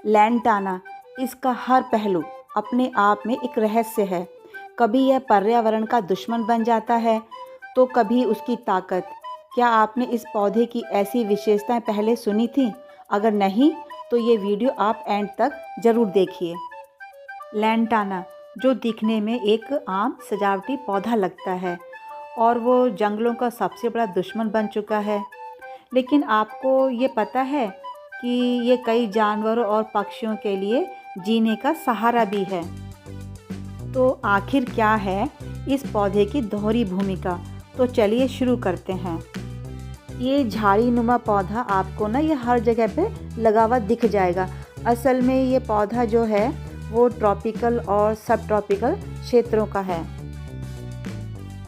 Lantana, इसका हर पहलू अपने आप में एक रहस्य है। कभी यह पर्यावरण का दुश्मन बन जाता है, तो कभी उसकी ताकत। क्या आपने इस पौधे की ऐसी विशेषताएं पहले सुनी थी? अगर नहीं, तो ये वीडियो आप एंड तक ज़रूर देखिए। लैंटाना, जो दिखने में एक आम सजावटी पौधा लगता है और वो जंगलों का सबसे बड़ा दुश्मन बन चुका है। लेकिन आपको ये पता है कि ये कई जानवरों और पक्षियों के लिए जीने का सहारा भी है। तो आखिर क्या है इस पौधे की दोहरी भूमिका? तो चलिए शुरू करते हैं। ये झाड़ी नुमा पौधा आपको ना ये हर जगह पे लगा हुआ दिख जाएगा। असल में ये पौधा जो है वो ट्रॉपिकल और सब ट्रॉपिकल क्षेत्रों का है।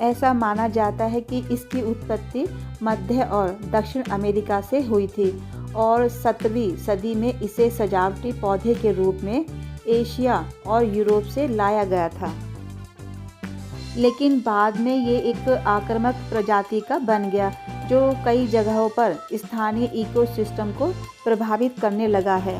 ऐसा माना जाता है कि इसकी उत्पत्ति मध्य और दक्षिण अमेरिका से हुई थी और 17वीं सदी में इसे सजावटी पौधे के रूप में एशिया और यूरोप से लाया गया था। लेकिन बाद में ये एक आक्रामक प्रजाति का बन गया जो कई जगहों पर स्थानीय इकोसिस्टम को प्रभावित करने लगा है।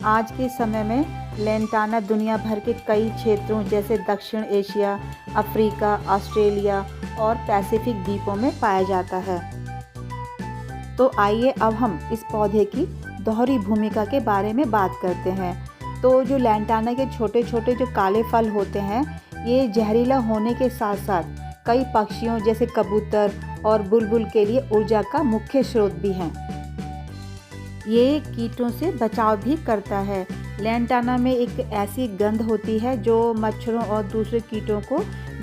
आज के समय में लैंटाना दुनिया भर के कई क्षेत्रों जैसे दक्षिण एशिया, अफ्रीका, ऑस्ट्रेलिया और पैसिफिक द्वीपों में पाया जाता है। तो आइए अब हम इस पौधे की दोहरी भूमिका के बारे में बात करते हैं। तो जो लैंटाना के छोटे छोटे जो काले फल होते हैं, ये जहरीला होने के साथ साथ कई पक्षियों जैसे कबूतर और बुलबुल के लिए ऊर्जा का मुख्य स्रोत भी हैं। ये कीटों से बचाव भी करता है। लैंटाना में एक ऐसी गंध होती है जो मच्छरों और दूसरे कीटों को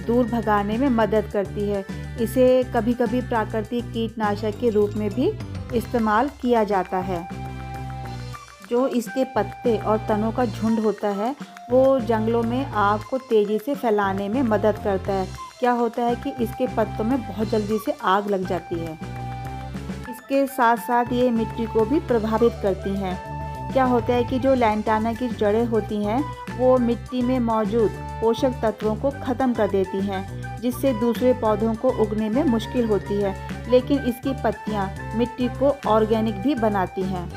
दूर भगाने में मदद करती है। इसे कभी कभी प्राकृतिक कीटनाशक के रूप में भी इस्तेमाल किया जाता है। जो इसके पत्ते और तनों का झुंड होता है वो जंगलों में आग को तेज़ी से फैलाने में मदद करता है। क्या होता है कि इसके पत्तों में बहुत जल्दी से आग लग जाती है। इसके साथ साथ ये मिट्टी को भी प्रभावित करती हैं। क्या होता है कि जो लैंटाना की जड़ें होती हैं वो मिट्टी में मौजूद पोषक तत्वों को ख़त्म कर देती हैं, जिससे दूसरे पौधों को उगने में मुश्किल होती है। लेकिन इसकी पत्तियां मिट्टी को ऑर्गेनिक भी बनाती हैं।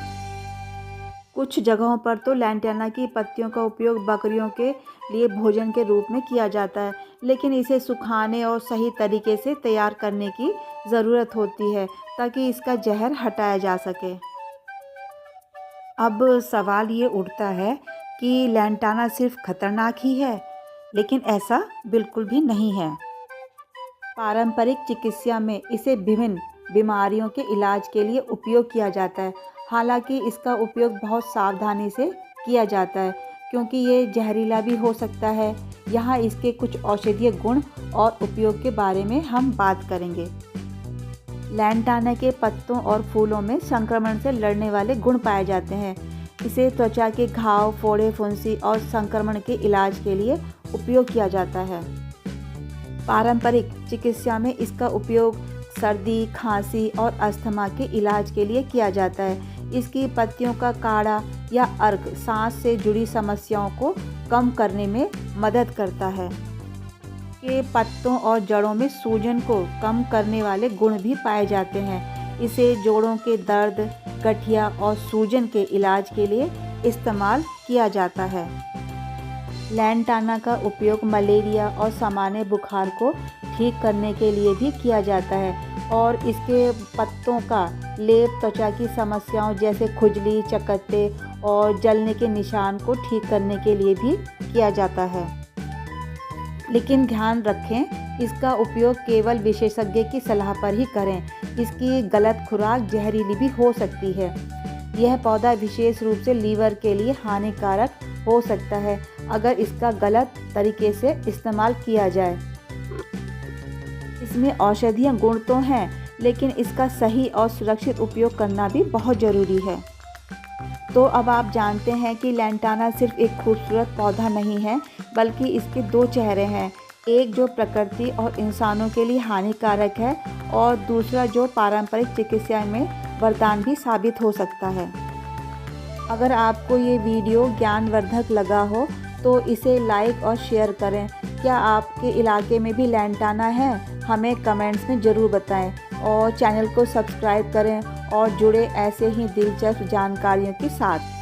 कुछ जगहों पर तो लैंटाना की पत्तियों का उपयोग बकरियों के लिए भोजन के रूप में किया जाता है, लेकिन इसे सुखाने और सही तरीके से तैयार करने की ज़रूरत होती है ताकि इसका जहर हटाया जा सके। अब सवाल ये उठता है कि लैंटाना सिर्फ खतरनाक ही है, लेकिन ऐसा बिल्कुल भी नहीं है। पारंपरिक चिकित्सा में इसे विभिन्न बीमारियों के इलाज के लिए उपयोग किया जाता है। हालांकि इसका उपयोग बहुत सावधानी से किया जाता है क्योंकि ये जहरीला भी हो सकता है। यहाँ इसके कुछ औषधीय गुण और उपयोग के बारे में हम बात करेंगे। लैंटाना के पत्तों और फूलों में संक्रमण से लड़ने वाले गुण पाए जाते हैं। इसे त्वचा के घाव, फोड़े, फुंसी और संक्रमण के इलाज के लिए उपयोग किया जाता है। पारंपरिक चिकित्सा में इसका उपयोग सर्दी, खांसी और अस्थमा के इलाज के लिए किया जाता है। इसकी पत्तियों का काढ़ा या अर्क सांस से जुड़ी समस्याओं को कम करने में मदद करता है। के पत्तों और जड़ों में सूजन को कम करने वाले गुण भी पाए जाते हैं। इसे जोड़ों के दर्द, गठिया और सूजन के इलाज के लिए इस्तेमाल किया जाता है। लैंटाना का उपयोग मलेरिया और सामान्य बुखार को ठीक करने के लिए भी किया जाता है और इसके पत्तों का लेप त्वचा की समस्याओं जैसे खुजली, चकत्ते और जलने के निशान को ठीक करने के लिए भी किया जाता है। लेकिन ध्यान रखें, इसका उपयोग केवल विशेषज्ञ की सलाह पर ही करें। इसकी गलत खुराक जहरीली भी हो सकती है। यह पौधा विशेष रूप से लीवर के लिए हानिकारक हो सकता है अगर इसका गलत तरीके से इस्तेमाल किया जाए। इसमें औषधीय गुण तो हैं, लेकिन इसका सही और सुरक्षित उपयोग करना भी बहुत ज़रूरी है। तो अब आप जानते हैं कि लैंटाना सिर्फ एक खूबसूरत पौधा नहीं है, बल्कि इसके दो चेहरे हैं। एक जो प्रकृति और इंसानों के लिए हानिकारक है और दूसरा जो पारंपरिक चिकित्सा में वरदान भी साबित हो सकता है। अगर आपको ये वीडियो ज्ञानवर्धक लगा हो तो इसे लाइक और शेयर करें। क्या आपके इलाके में भी लैंटाना है? हमें कमेंट्स में ज़रूर बताएं और चैनल को सब्सक्राइब करें और जुड़े ऐसे ही दिलचस्प जानकारियों के साथ।